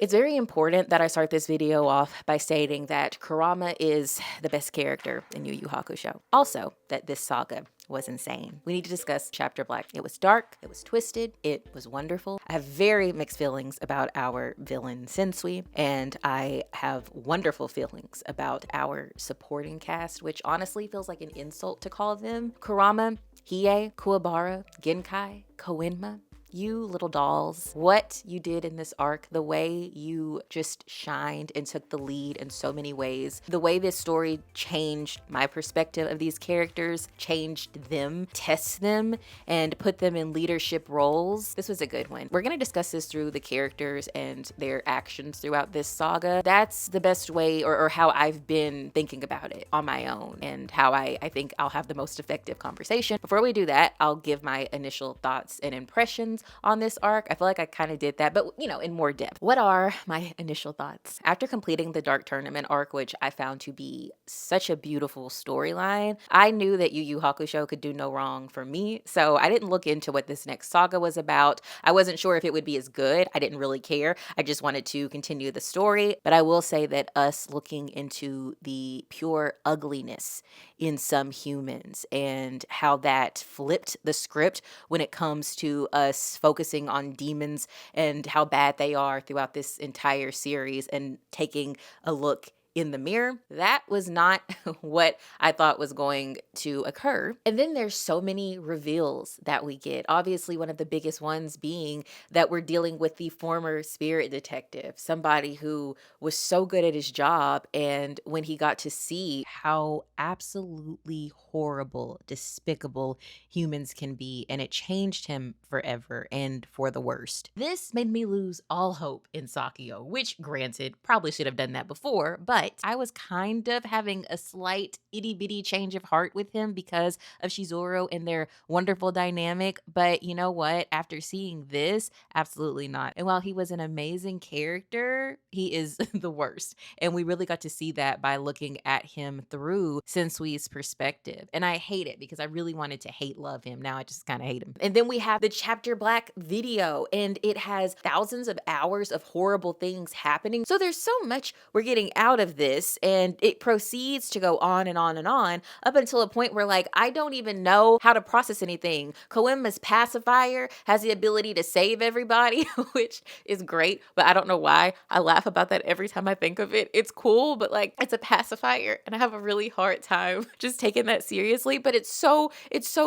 It's very important that I start this video off by stating that Kurama is the best character in Yu Yu Hakusho. Also, that this saga was insane. We need to discuss Chapter Black. It was dark, it was twisted, it was wonderful. I have very mixed feelings about our villain Sensui, and I have wonderful feelings about our supporting cast, which honestly feels like an insult to call them. Kurama, Hiei, Kuwabara, Genkai, Koenma. You little dolls, what you did in this arc, the way you just shined and took the lead in so many ways, the way this story changed my perspective of these characters, changed them, tests them, and put them in leadership roles. This was a good one. We're going to discuss this through the characters and their actions throughout this saga. That's the best way or how I've been thinking about it on my own and how I think I'll have the most effective conversation. Before we do that, I'll give my initial thoughts and impressions on this arc. I feel like I kind of did that, but in more depth. What are my initial thoughts? After completing the Dark Tournament arc, which I found to be such a beautiful storyline, I knew that Yu Yu Hakusho could do no wrong for me, so I didn't look into what this next saga was about. I wasn't sure if it would be as good. I didn't really care. I just wanted to continue the story, but I will say that us looking into the pure ugliness in some humans and how that flipped the script when it comes to us focusing on demons and how bad they are throughout this entire series and taking a look in the mirror. That was not what I thought was going to occur. And then there's so many reveals that we get. Obviously, one of the biggest ones being that we're dealing with the former spirit detective, somebody who was so good at his job. And when he got to see how absolutely horrible, despicable humans can be, and it changed him forever and for the worst. This made me lose all hope in Sakio, which granted, probably should have done that before, but I was kind of having a slight itty bitty change of heart with him because of Shizuru and their wonderful dynamic. But you know what? After seeing this, absolutely not. And while he was an amazing character, he is the worst. And we really got to see that by looking at him through Sensui's perspective. And I hate it because I really wanted to hate love him. Now I just kind of hate him. And then we have the Chapter Black video, and it has thousands of hours of horrible things happening. So there's so much we're getting out of this, and it proceeds to go on and on and on up until a point where, like, I don't even know how to process anything. Koenma's pacifier has the ability to save everybody, which is great, but I don't know why. I laugh about that every time I think of it. It's cool, but like, it's a pacifier, and I have a really hard time just taking that seriously, but it's so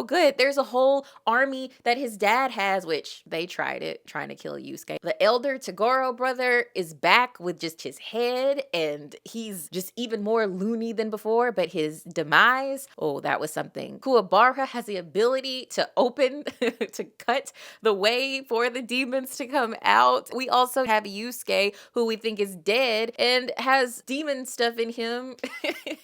good. There's a whole army that his dad has, which they tried it, trying to kill Yusuke. The elder Tagoro brother is back with just his head, and he's just even more loony than before, but his demise, oh, that was something. Kuwabara has the ability to open, to cut the way for the demons to come out. We also have Yusuke, who we think is dead and has demon stuff in him.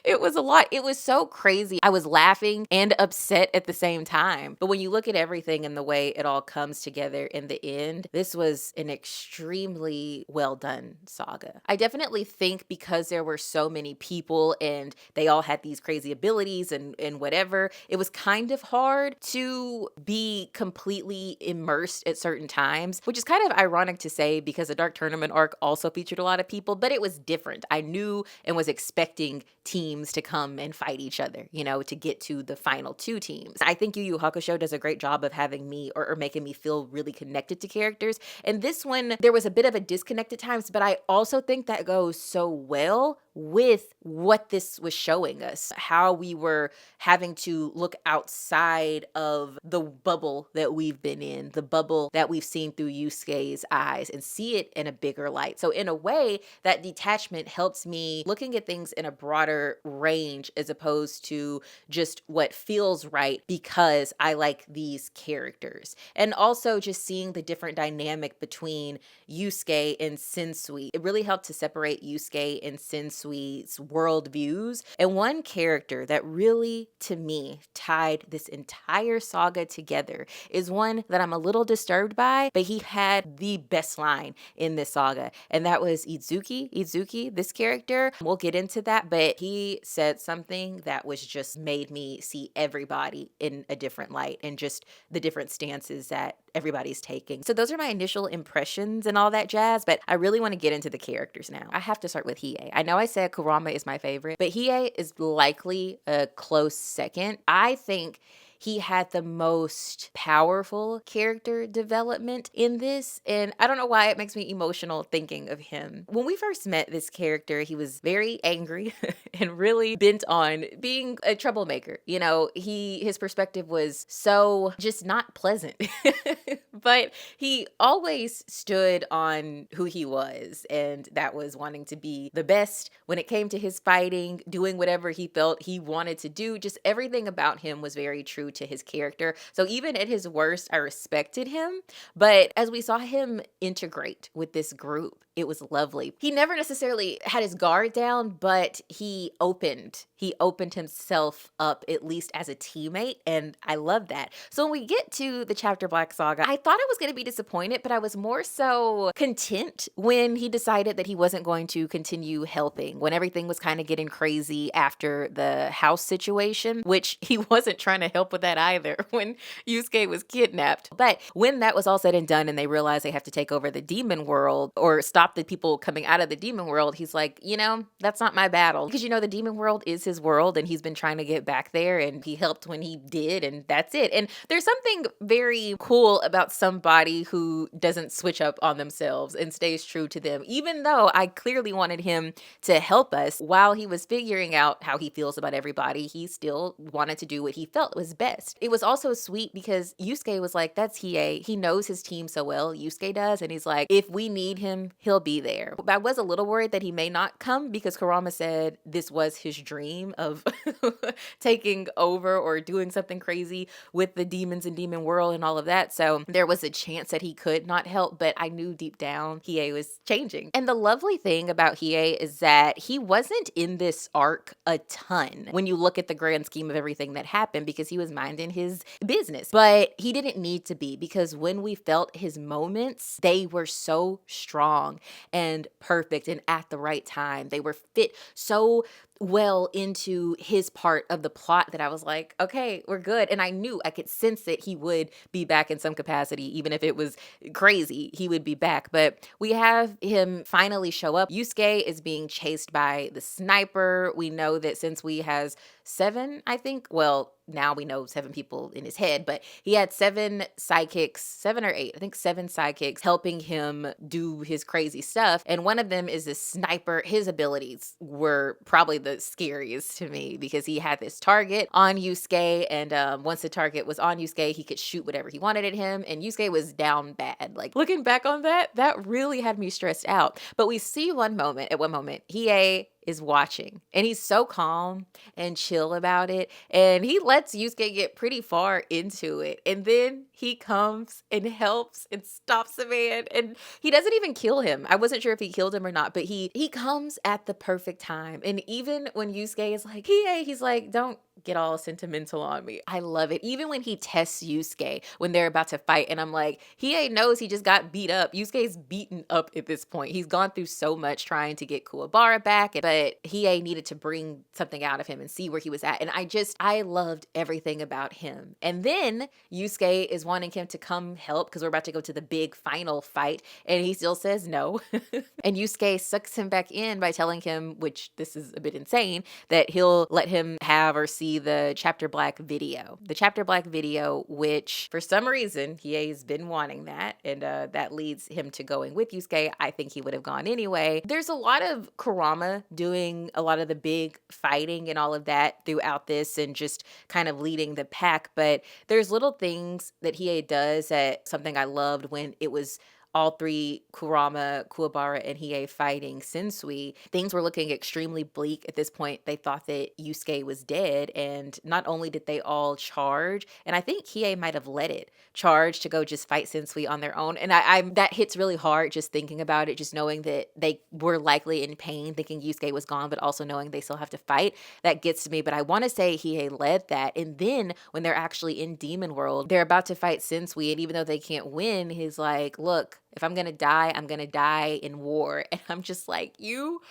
It was a lot. It was so crazy. I was laughing and upset at the same time. But when you look at everything and the way it all comes together in the end, this was an extremely well done saga. I definitely think because there were so many people and they all had these crazy abilities and whatever, it was kind of hard to be completely immersed at certain times, which is kind of ironic to say because the Dark Tournament arc also featured a lot of people, but it was different. I knew and was expecting teams to come and fight each other, to get to the final two teams. I think Yu Yu Hakusho does a great job of having me or making me feel really connected to characters. And this one, there was a bit of a disconnect at times, but I also think that goes so well with what this was showing us, how we were having to look outside of the bubble that we've been in, the bubble that we've seen through Yusuke's eyes, and see it in a bigger light. So in a way, that detachment helps me looking at things in a broader range as opposed to just what feels right because I like these characters. And also just seeing the different dynamic between Yusuke and Sensui. It really helped to separate Yusuke and Sensui Sensui's world views. And one character that really, to me, tied this entire saga together is one that I'm a little disturbed by, but he had the best line in this saga, and that was Itzuki. Itzuki, this character, we'll get into that, but he said something that was just made me see everybody in a different light and just the different stances that everybody's taking. So those are my initial impressions and all that jazz, but I really want to get into the characters now. I have to start with Hiei. I know I said Kurama is my favorite, but Hiei is likely a close second. I think he had the most powerful character development in this, and I don't know why it makes me emotional thinking of him. When we first met this character, he was very angry and really bent on being a troublemaker. You know, his perspective was so just not pleasant. But he always stood on who he was, and that was wanting to be the best when it came to his fighting, doing whatever he felt he wanted to do. Just everything about him was very true to his character. So even at his worst, I respected him. But as we saw him integrate with this group, it was lovely. He never necessarily had his guard down, but he opened himself up, at least as a teammate, and I love that. So when we get to the Chapter Black Saga, I thought I was going to be disappointed, but I was more so content when he decided that he wasn't going to continue helping, when everything was kind of getting crazy after the house situation, which he wasn't trying to help with that either when Yusuke was kidnapped. But when that was all said and done and they realized they have to take over the demon world or stop the people coming out of the demon world, he's like, that's not my battle. Because, the demon world is his world and he's been trying to get back there and he helped when he did and that's it. And there's something very cool about somebody who doesn't switch up on themselves and stays true to them. Even though I clearly wanted him to help us while he was figuring out how he feels about everybody, he still wanted to do what he felt was best. It was also sweet because Yusuke was like, that's Hiei. He knows his team so well, Yusuke does. And he's like, if we need him, he'll be there. But I was a little worried that he may not come because Kurama said this was his dream of taking over or doing something crazy with the demons and demon world and all of that. So there was a chance that he could not help, but I knew deep down Hiei was changing. And the lovely thing about Hiei is that he wasn't in this arc a ton when you look at the grand scheme of everything that happened because he was minding his business. But he didn't need to be, because when we felt his moments, they were so strong and perfect and at the right time. They were fit so well into his part of the plot that I was like, okay, we're good. And I knew, I could sense that he would be back in some capacity, even if it was crazy, he would be back. But we have him finally show up. Yusuke is being chased by the sniper. We know that Sensui has 7, I think. Well, now we know 7 people in his head, but he had 7 sidekicks, 7 or 8, I think 7 sidekicks helping him do his crazy stuff. And one of them is this sniper. His abilities were probably the scariest to me because he had this target on Yusuke, and once the target was on Yusuke, he could shoot whatever he wanted at him, and Yusuke was down bad. Like, looking back on that, that really had me stressed out. But we see at one moment, Hiei is watching and he's so calm and chill about it, and he lets Yusuke get pretty far into it, and then he comes and helps and stops the man, and he doesn't even kill him. I wasn't sure if he killed him or not, but he comes at the perfect time. And even when Yusuke is like, he's like, don't get all sentimental on me. I love it. Even when he tests Yusuke when they're about to fight, and I'm like, Hiei knows he just got beat up. Yusuke's beaten up at this point. He's gone through so much trying to get Kuwabara back, but Hiei needed to bring something out of him and see where he was at. And I loved everything about him. And then Yusuke is wanting him to come help because we're about to go to the big final fight, and he still says no. And Yusuke sucks him back in by telling him, which this is a bit insane, that he'll let him have or see the Chapter Black video. The Chapter Black video, which for some reason, Hiei's been wanting that, and that leads him to going with Yusuke. I think he would have gone anyway. There's a lot of Kurama doing a lot of the big fighting and all of that throughout this and just kind of leading the pack, but there's little things that Hiei does that something I loved when it was all three, Kurama, Kuwabara, and Hiei, fighting Sensui, things were looking extremely bleak at this point. They thought that Yusuke was dead, and not only did they all charge, and I think Hiei might have led it, charge to go just fight Sensui on their own. And I that hits really hard just thinking about it, just knowing that they were likely in pain, thinking Yusuke was gone, but also knowing they still have to fight. That gets to me, but I want to say Hiei led that. And then when they're actually in Demon World, they're about to fight Sensui, and even though they can't win, he's like, look, if I'm gonna die, I'm gonna die in war. And I'm just like, you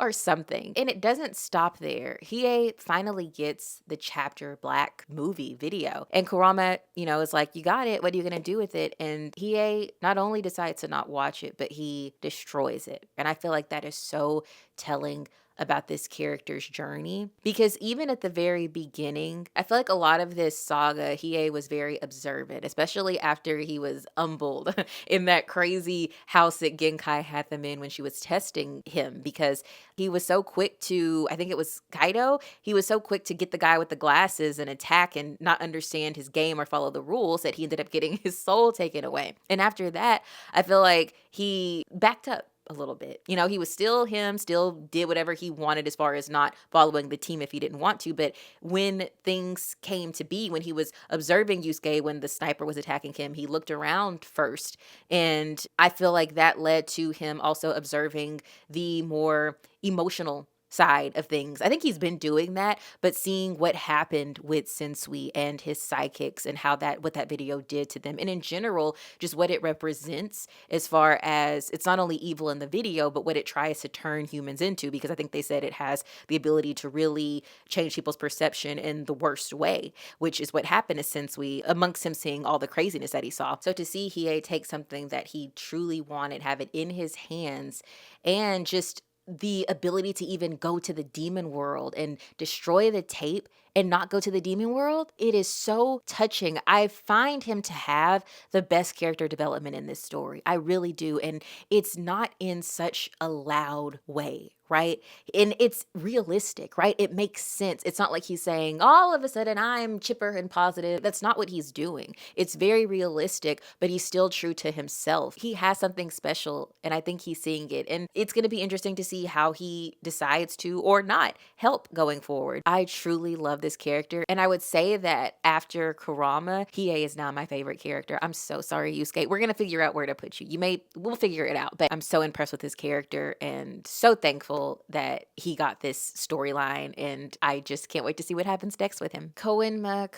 are something. And it doesn't stop there. Hiei finally gets the Chapter Black movie video. And Kurama, is like, you got it. What are you gonna do with it? And Hiei not only decides to not watch it, but he destroys it. And I feel like that is so telling about this character's journey, because even at the very beginning, I feel like a lot of this saga, Hiei was very observant, especially after he was humbled in that crazy house that Genkai had them in when she was testing him, because he was so quick to, I think it was Kaito, he was so quick to get the guy with the glasses and attack and not understand his game or follow the rules that he ended up getting his soul taken away. And after that, I feel like he backed up a little bit. He was still him, still did whatever he wanted as far as not following the team if he didn't want to. But when things came to be, when he was observing Yusuke, when the sniper was attacking him, he looked around first. And I feel like that led to him also observing the more emotional side of things. I think he's been doing that, but seeing what happened with Sensui and his sidekicks and what that video did to them, and in general, just what it represents as far as it's not only evil in the video, but what it tries to turn humans into, because I think they said it has the ability to really change people's perception in the worst way, which is what happened to Sensui amongst him seeing all the craziness that he saw. So to see Hiei take something that he truly wanted, have it in his hands, and just the ability to even go to the demon world and destroy the tape and not go to the demon world, it is so touching. I find him to have the best character development in this story. I really do. And it's not in such a loud way, right? And it's realistic, right? It makes sense. It's not like he's saying, all of a sudden I'm chipper and positive. That's not what he's doing. It's very realistic, but he's still true to himself. He has something special, and I think he's seeing it. And it's going to be interesting to see how he decides to or not help going forward. I truly love this character, and I would say that after Kurama, Hiei is now my favorite character. I'm so sorry, Yusuke. We're going to figure out where to put you. We'll figure it out, but I'm so impressed with his character and so thankful that he got this storyline, and I just can't wait to see what happens next with him. Koenma.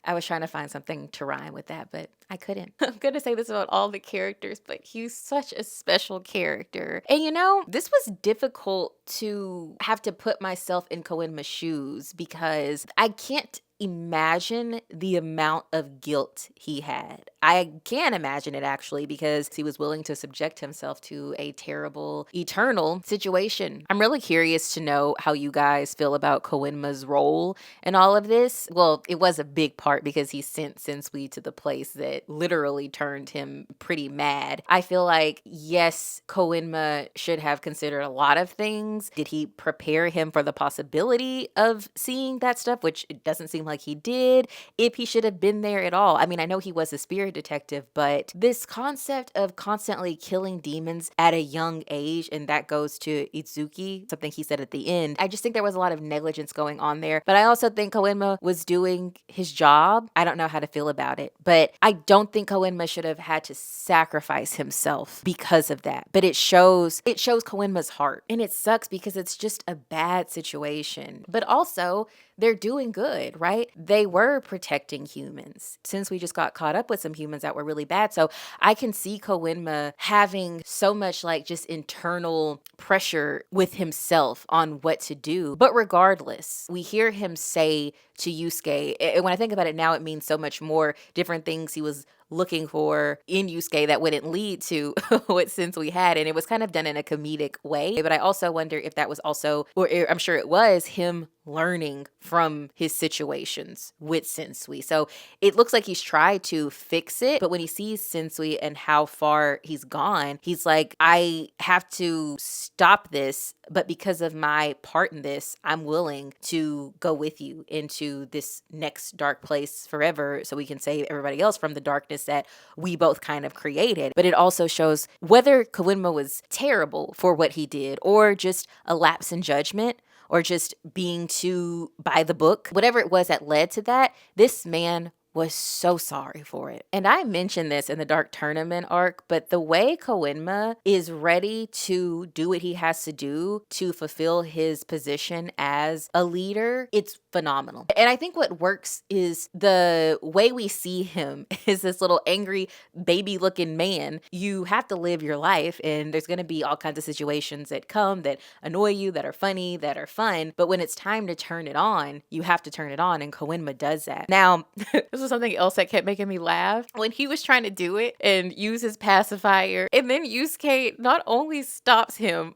I was trying to find something to rhyme with that, but I couldn't. I'm going to say this about all the characters, but he's such a special character. And this was difficult to have to put myself in Koenma's shoes, because I can't imagine the amount of guilt he had. I can imagine it, actually, because he was willing to subject himself to a terrible, eternal situation. I'm really curious to know how you guys feel about Koenma's role in all of this. Well, it was a big part because he sent Sensui to the place that literally turned him pretty mad. I feel like, yes, Koenma should have considered a lot of things. Did he prepare him for the possibility of seeing that stuff, which it doesn't seem like he did, if he should have been there at all? I mean, I know he was a spirit detective, but this concept of constantly killing demons at a young age, and that goes to Itzuki, something he said at the end, I just think there was a lot of negligence going on there. But I also think Koenma was doing his job. I don't know how to feel about it, but I don't think Koenma should have had to sacrifice himself because of that. But it shows Koenma's heart, and it sucks because it's just a bad situation. But also, they're doing good, right? They were protecting humans, since we just got caught up with some humans that were really bad. So I can see Koenma having so much just internal pressure with himself on what to do. But regardless, we hear him say to Yusuke, and when I think about it now, it means so much more different things he was looking for in Yusuke that wouldn't lead to what Sensui had. And it was kind of done in a comedic way. But I also wonder if that was also, or I'm sure it was, him learning from his situations with Sensui. So it looks like he's tried to fix it, but when he sees Sensui and how far he's gone, he's like, I have to stop this, but because of my part in this, I'm willing to go with you into this next dark place forever so we can save everybody else from the darkness greatness that we both kind of created. But it also shows whether Koenma was terrible for what he did or just a lapse in judgment or just being too by the book, whatever it was that led to that, this man was so sorry for it. And I mentioned this in the Dark Tournament arc, but the way Koenma is ready to do what he has to do to fulfill his position as a leader, it's phenomenal. And I think what works is the way we see him is this little angry baby looking man. You have to live your life, and there's going to be all kinds of situations that come that annoy you, that are funny, that are fun. But when it's time to turn it on, you have to turn it on, and Koenma does that. Now, this was something else that kept making me laugh. When he was trying to do it and use his pacifier, and then Yusuke not only stops him,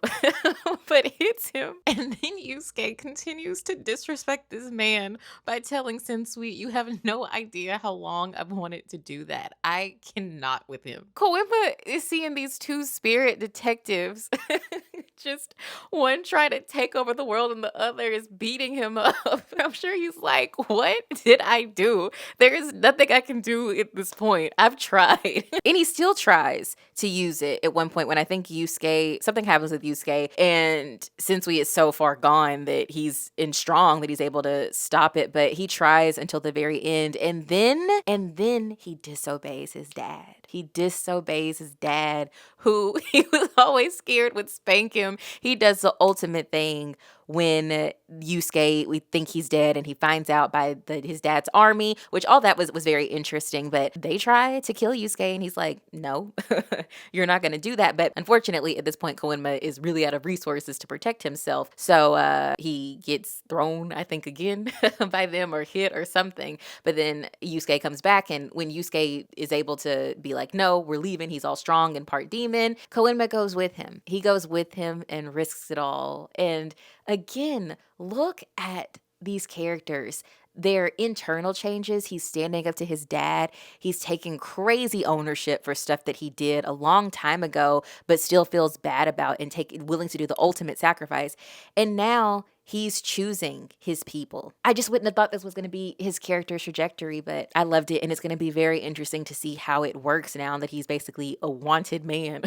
but hits him. And then Yusuke continues to disrespect this man by telling Sensui, you have no idea how long I've wanted to do that. I cannot with him. Koenma is seeing these two spirit detectives just one trying to take over the world and the other is beating him up. I'm sure he's like, what did I do? There is nothing I can do at this point. I've tried. And he still tries to use it at one point when I think something happens with Yusuke, and Sensui is so far gone that he's in strong that he's able to stop it, but he tries until the very end, and then he disobeys his dad. He disobeys his dad, who he was always scared would spank him. He does the ultimate thing when Yusuke, we think he's dead, and he finds out by his dad's army, which all that was very interesting. But they try to kill Yusuke, and he's like, no, you're not going to do that. But unfortunately, at this point, Koenma is really out of resources to protect himself. So he gets thrown, I think, again by them or hit or something. But then Yusuke comes back, and when Yusuke is able to be like, no, we're leaving, he's all strong and part demon, Koenma goes with him. He goes with him and risks it all. And again, look at these characters. Their internal changes. He's standing up to his dad. He's taking crazy ownership for stuff that he did a long time ago, but still feels bad about and willing to do the ultimate sacrifice. And now he's choosing his people. I just wouldn't have thought this was going to be his character's trajectory, but I loved it. And it's going to be very interesting to see how it works now that he's basically a wanted man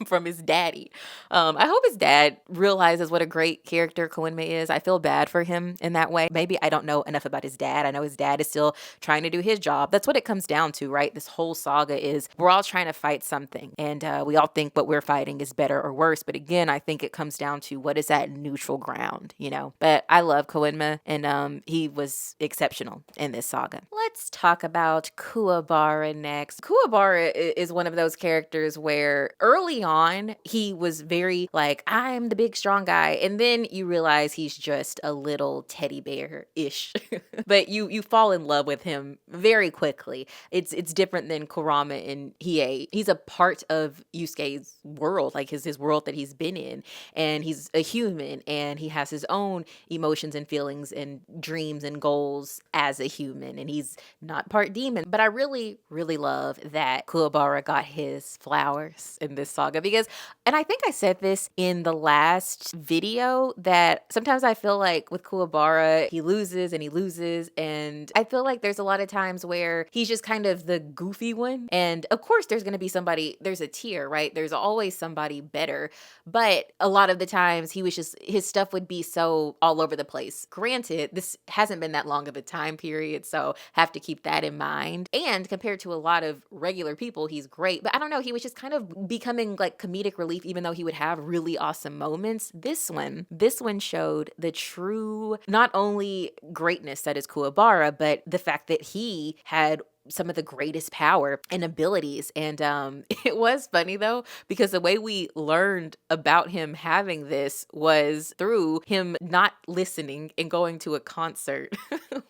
from his daddy. I hope his dad realizes what a great character Koenma is. I feel bad for him in that way. Maybe I don't know enough about his dad. I know his dad is still trying to do his job. That's what it comes down to, right? This whole saga is we're all trying to fight something, and we all think what we're fighting is better or worse. But again, I think it comes down to what is that neutral ground, you know? But I love Koenma, and he was exceptional in this saga. Let's talk about Kuwabara next. Kuwabara is one of those characters where early on he was very like, I'm the big strong guy, and then you realize he's just a little teddy bear-ish. But you fall in love with him very quickly. It's different than Kurama and Hiei. He's a part of Yusuke's world, like his world that he's been in, and he's a human, and he has his own emotions and feelings and dreams and goals as a human, and he's not part demon. But I really, really love that Kuwabara got his flowers in this saga because, and I think I said this in the last video, that sometimes I feel like with Kuwabara, he loses, and I feel like there's a lot of times where he's just kind of the goofy one. And of course there's going to be there's a tier, right? There's always somebody better, but a lot of the times his stuff would be so all over the place. Granted, this hasn't been that long of a time period, so have to keep that in mind. And compared to a lot of regular people, he's great. But I don't know, he was just kind of becoming like comedic relief, even though he would have really awesome moments. This one showed the true, not only greatness that is Kuwabara, but the fact that he had some of the greatest power and abilities. And it was funny though, because the way we learned about him having this was through him not listening and going to a concert,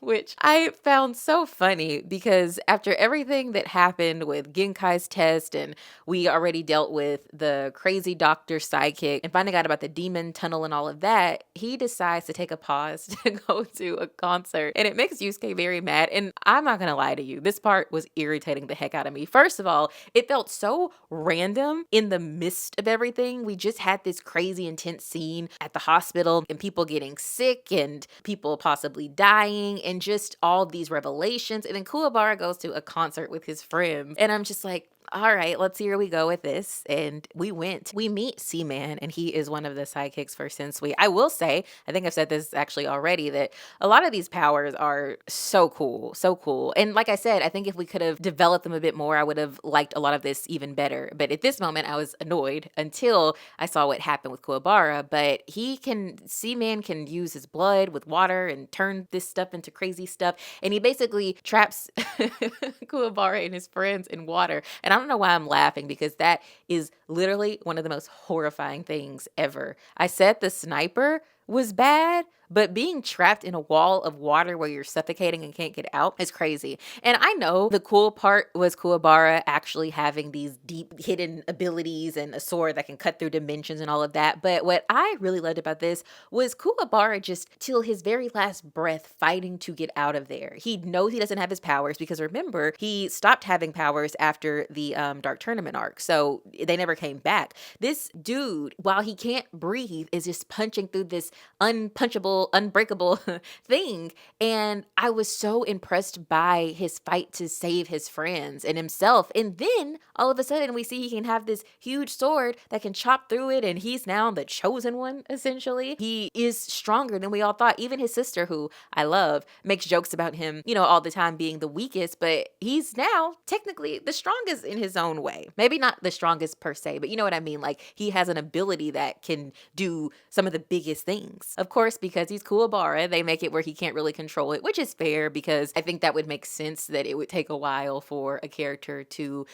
which I found so funny because after everything that happened with Genkai's test, and we already dealt with the crazy doctor psychic and finding out about the demon tunnel and all of that, he decides to take a pause to go to a concert, and it makes Yusuke very mad. And I'm not gonna lie to you, this part was irritating the heck out of me. First of all, it felt so random in the midst of everything. We just had this crazy intense scene at the hospital and people getting sick and people possibly dying, fighting and just all these revelations. And then Kuwabara goes to a concert with his friends. And I'm just like, all right, let's see where we go with this. And we went. We meet Seaman, and he is one of the sidekicks for Sensui. I will say, I think I've said this actually already, that a lot of these powers are so cool, so cool. And like I said, I think if we could have developed them a bit more, I would have liked a lot of this even better. But at this moment, I was annoyed until I saw what happened with Kuwabara. But Seaman can use his blood with water and turn this stuff into crazy stuff. And he basically traps Kuwabara and his friends in water. And I don't know why I'm laughing, because that is literally one of the most horrifying things ever. I said the sniper was bad, but being trapped in a wall of water where you're suffocating and can't get out is crazy. And I know the cool part was Kuwabara actually having these deep hidden abilities and a sword that can cut through dimensions and all of that. But what I really loved about this was Kuwabara just till his very last breath fighting to get out of there. He knows he doesn't have his powers because remember, he stopped having powers after the Dark Tournament arc. So they never came back. This dude, while he can't breathe, is just punching through this unbreakable thing. And I was so impressed by his fight to save his friends and himself. And then all of a sudden we see he can have this huge sword that can chop through it, and he's now the chosen one, essentially. He is stronger than we all thought. Even his sister, who I love, makes jokes about him, all the time being the weakest, but he's now technically the strongest in his own way. Maybe not the strongest per se, but you know what I mean? Like, he has an ability that can do some of the biggest things. Of course, because he's Kuwabara, they make it where he can't really control it, which is fair, because I think that would make sense that it would take a while for a character to,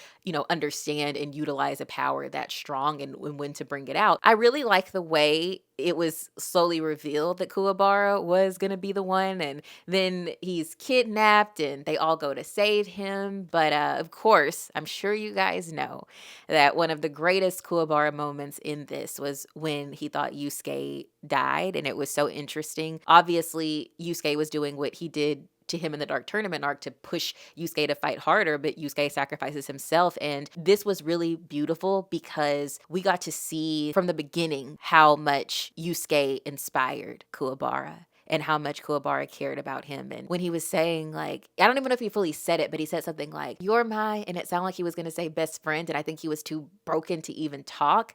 understand and utilize a power that strong and when to bring it out. I really like the way it was slowly revealed that Kuwabara was going to be the one, and then he's kidnapped and they all go to save him. But of course, I'm sure you guys know that one of the greatest Kuwabara moments in this was when he thought Yusuke died, and it was so interesting. Obviously, Yusuke was doing what he did to him in the Dark Tournament arc to push Yusuke to fight harder, but Yusuke sacrifices himself. And this was really beautiful because we got to see from the beginning how much Yusuke inspired Kuwabara and how much Kuwabara cared about him. And when he was saying, like, I don't even know if he fully said it, but he said something like, "You're my," and it sounded like he was going to say best friend. And I think he was too broken to even talk.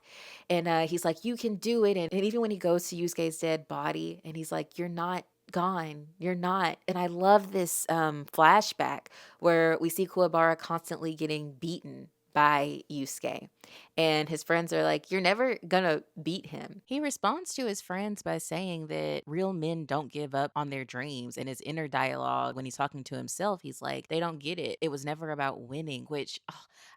And he's like, "You can do it." And even when he goes to Yusuke's dead body and he's like, "You're not gone. You're not." And I love this flashback where we see Kuwabara constantly getting beaten by Yusuke. And his friends are like, "You're never gonna beat him." He responds to his friends by saying that real men don't give up on their dreams. And his inner dialogue, when he's talking to himself, he's like, they don't get it. It was never about winning, which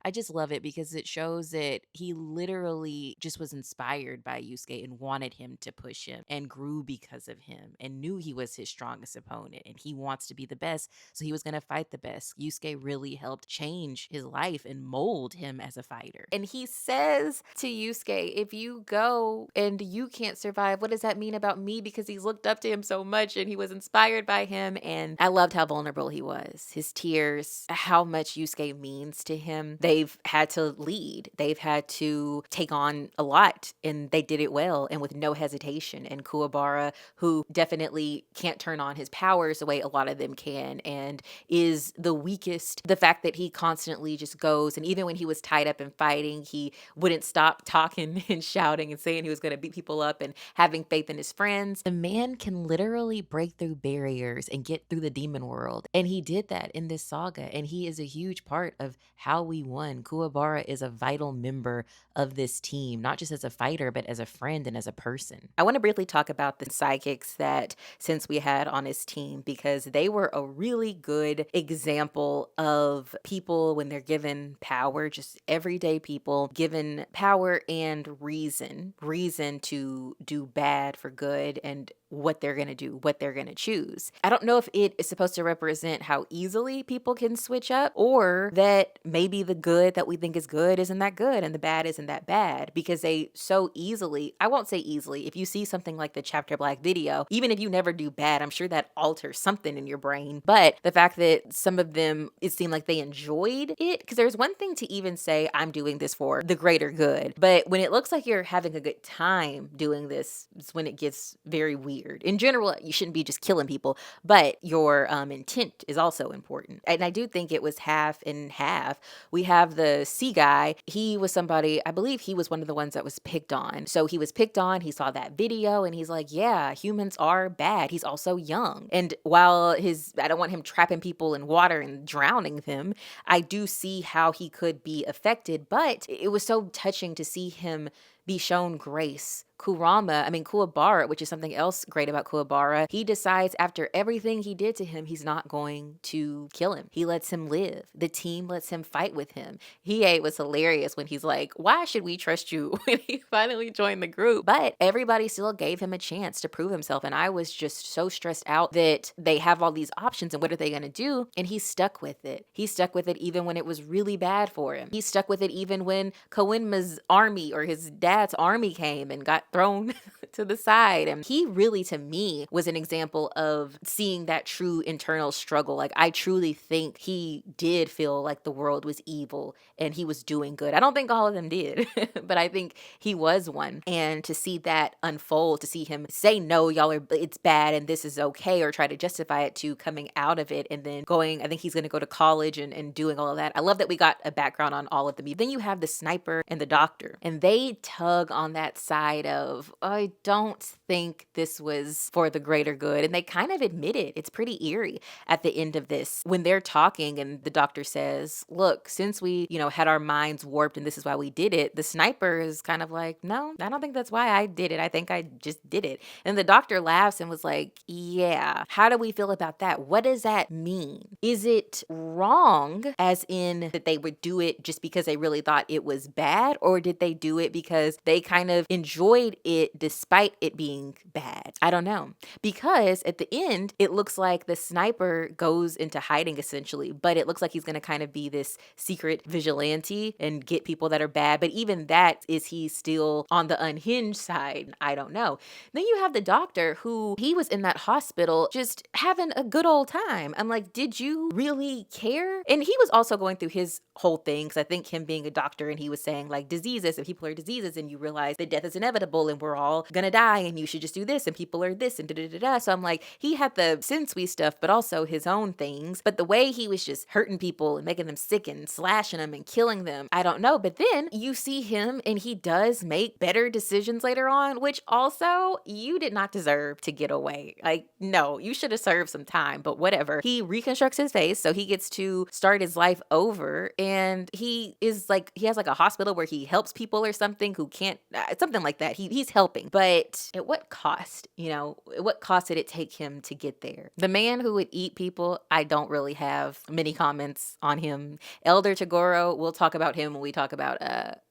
I just love it because it shows that he literally just was inspired by Yusuke and wanted him to push him and grew because of him and knew he was his strongest opponent and he wants to be the best. So he was going to fight the best. Yusuke really helped change his life and mold him as a fighter. And he says to Yusuke, "If you go and you can't survive, what does that mean about me?" Because he's looked up to him so much and he was inspired by him. And I loved how vulnerable he was. His tears, how much Yusuke means to him. They've had to lead. They've had to take on a lot, and they did it well and with no hesitation. And Kuwabara, who definitely can't turn on his powers the way a lot of them can and is the weakest, the fact that he constantly just goes, and even when he was tied up and fighting, he wouldn't stop talking and shouting and saying he was going to beat people up and having faith in his friends. The man can literally break through barriers and get through the demon world. And he did that in this saga. And he is a huge part of how we won. Kuwabara is a vital member of this team, not just as a fighter, but as a friend and as a person. I want to briefly talk about the sidekicks that Sensui had on his team, because they were a really good example of people when they're given power, just everyday people given power and reason to do bad for good, and what they're going to do, what they're going to choose. I don't know if it is supposed to represent how easily people can switch up, or that maybe the good that we think is good isn't that good and the bad isn't that bad, because they so easily, I won't say easily, if you see something like the Chapter Black video, even if you never do bad, I'm sure that alters something in your brain. But the fact that some of them, it seemed like they enjoyed it, because there's one thing to even say, I'm doing this for the greater good. But when it looks like you're having a good time doing this, it's when it gets very weird. In general, you shouldn't be just killing people, but your intent is also important. And I do think it was half and half. We have the C guy. He was somebody, I believe he was one of the ones that was picked on. So he was picked on. He saw that video and he's like, yeah, humans are bad. He's also young. And while I don't want him trapping people in water and drowning them, I do see how he could be affected. But it was so touching to see him be shown grace. Kuwabara, which is something else great about Kuwabara, he decides after everything he did to him, he's not going to kill him. He lets him live. The team lets him fight with him. Hiei was hilarious when he's like, why should we trust you when he finally joined the group? But everybody still gave him a chance to prove himself. And I was just so stressed out that they have all these options and what are they going to do? And he stuck with it. He stuck with it even when it was really bad for him. He stuck with it even when Koenma's army or his dad's army came and got thrown to the side. And he really, to me, was an example of seeing that true internal struggle. Like, I truly think he did feel like the world was evil and he was doing good. I don't think all of them did, but I think he was one. And to see that unfold, to see him say, no, it's bad and this is okay, or try to justify it to coming out of it and then going, I think he's going to go to college and doing all of that. I love that we got a background on all of them. Then you have the sniper and the doctor, and they tug on that side of, I don't think this was for the greater good. And they kind of admit it. It's pretty eerie at the end of this when they're talking and the doctor says, look, since we, had our minds warped and this is why we did it, the sniper is kind of like, no, I don't think that's why I did it. I think I just did it. And the doctor laughs and was like, yeah, how do we feel about that? What does that mean? Is it wrong as in that they would do it just because they really thought it was bad? Or did they do it because they kind of enjoyed it despite it being bad? I don't know. Because at the end, it looks like the sniper goes into hiding essentially, but it looks like he's going to kind of be this secret vigilante and get people that are bad. But even that, is he still on the unhinged side? I don't know. Then you have the doctor who he was in that hospital just having a good old time. I'm like, did you really care? And he was also going through his whole thing, because I think him being a doctor and he was saying like diseases and people are diseases and you realize that death is inevitable and we're all gonna die and you should just do this and people are this and da-da-da-da. So I'm like, he had the Sensui stuff but also his own things, but the way he was just hurting people and making them sick and slashing them and killing them, I don't know. But then you see him and he does make better decisions later on, which also you did not deserve to get away. Like, no, you should have served some time, but whatever. He reconstructs his face so he gets to start his life over, and he has like a hospital where he helps people or something who can't, something like that. He's helping, but at what cost? What cost did it take him to get there? The man who would eat people, I don't really have many comments on him. Elder Tagoro, we'll talk about him when we talk about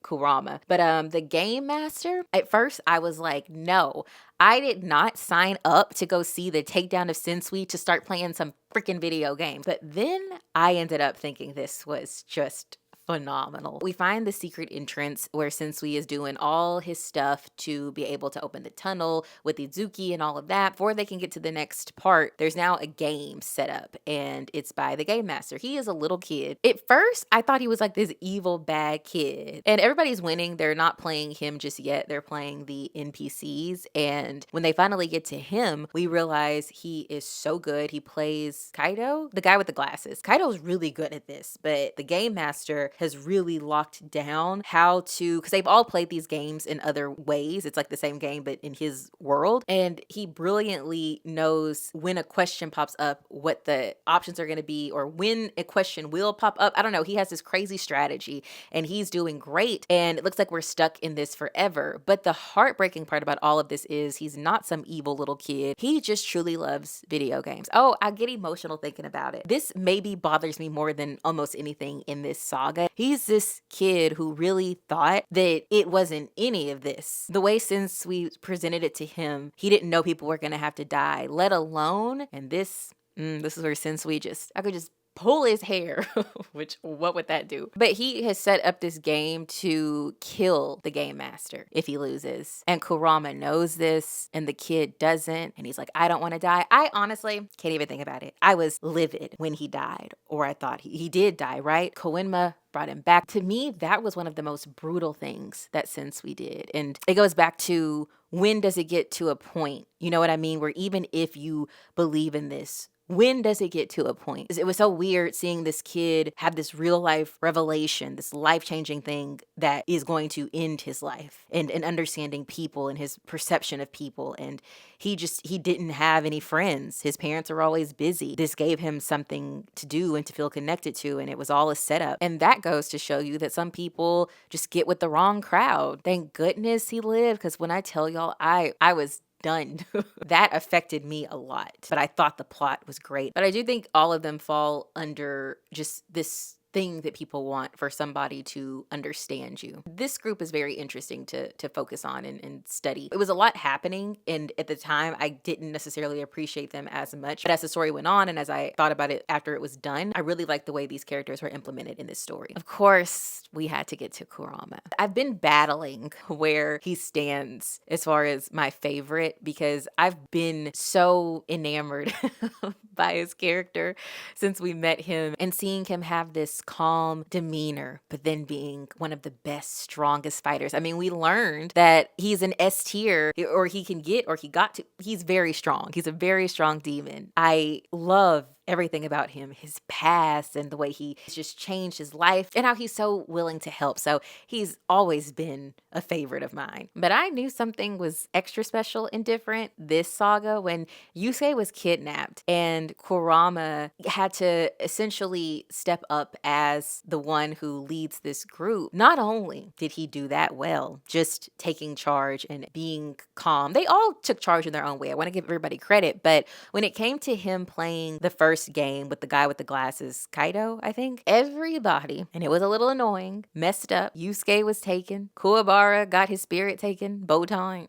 Kurama. But the game master, at first I was like, no, I did not sign up to go see the takedown of Sensui to start playing some freaking video games. But then I ended up thinking this was just phenomenal. We find the secret entrance where Sensui is doing all his stuff to be able to open the tunnel with Itzuki and all of that. Before they can get to the next part, there's now a game set up and it's by the game master. He is a little kid. At first, I thought he was like this evil bad kid and everybody's winning. They're not playing him just yet. They're playing the NPCs. And when they finally get to him, we realize he is so good. He plays Kaito, the guy with the glasses. Kaito's really good at this, but the game master has really locked down how to, because they've all played these games in other ways. It's like the same game, but in his world. And he brilliantly knows when a question pops up, what the options are going to be, or when a question will pop up. I don't know. He has this crazy strategy and he's doing great. And it looks like we're stuck in this forever. But the heartbreaking part about all of this is he's not some evil little kid. He just truly loves video games. Oh, I get emotional thinking about it. This maybe bothers me more than almost anything in this saga. He's this kid who really thought that it wasn't any of this. The way since we presented it to him, he didn't know people were going to have to die, let alone, and this is where Sensui I could just pull his hair, which what would that do? But he has set up this game to kill the game master if he loses. And Kurama knows this and the kid doesn't. And he's like, I don't want to die. I honestly can't even think about it. I was livid when he died, or I thought he did die, right? Koenma brought him back. To me, that was one of the most brutal things that Sensui did. And it goes back to, when does it get to a point, you know what I mean, where even if you believe in this, when does it get to a point? It was so weird seeing this kid have this real life revelation, this life-changing thing that is going to end his life, and understanding people and his perception of people. And he didn't have any friends. His parents are always busy. This gave him something to do and to feel connected to, and it was all a setup. And that goes to show you that some people just get with the wrong crowd. Thank goodness he lived, because when I tell y'all, I was done. That affected me a lot, but I thought the plot was great. But I do think all of them fall under just this thing that people want for somebody to understand you. This group is very interesting to focus on and study. It was a lot happening, and at the time I didn't necessarily appreciate them as much, but as the story went on and as I thought about it after it was done, I really liked the way these characters were implemented in this story. Of course, we had to get to Kurama. I've been battling where he stands as far as my favorite, because I've been so enamored by his character since we met him, and seeing him have this calm demeanor, but then being one of the best, strongest fighters. I mean, we learned that he's an S tier, or he can get, or he got to, he's very strong. He's a very strong demon. I love everything about him, his past and the way he just changed his life and how he's so willing to help. So he's always been a favorite of mine. But I knew something was extra special and different this saga when Yusuke was kidnapped and Kurama had to essentially step up as the one who leads this group. Not only did he do that well, just taking charge and being calm. They all took charge in their own way. I want to give everybody credit, but when it came to him playing the first game with the guy with the glasses, Kaito, I think, everybody, and it was a little annoying, messed up. Yusuke was taken. Kuwabara got his spirit taken. Botan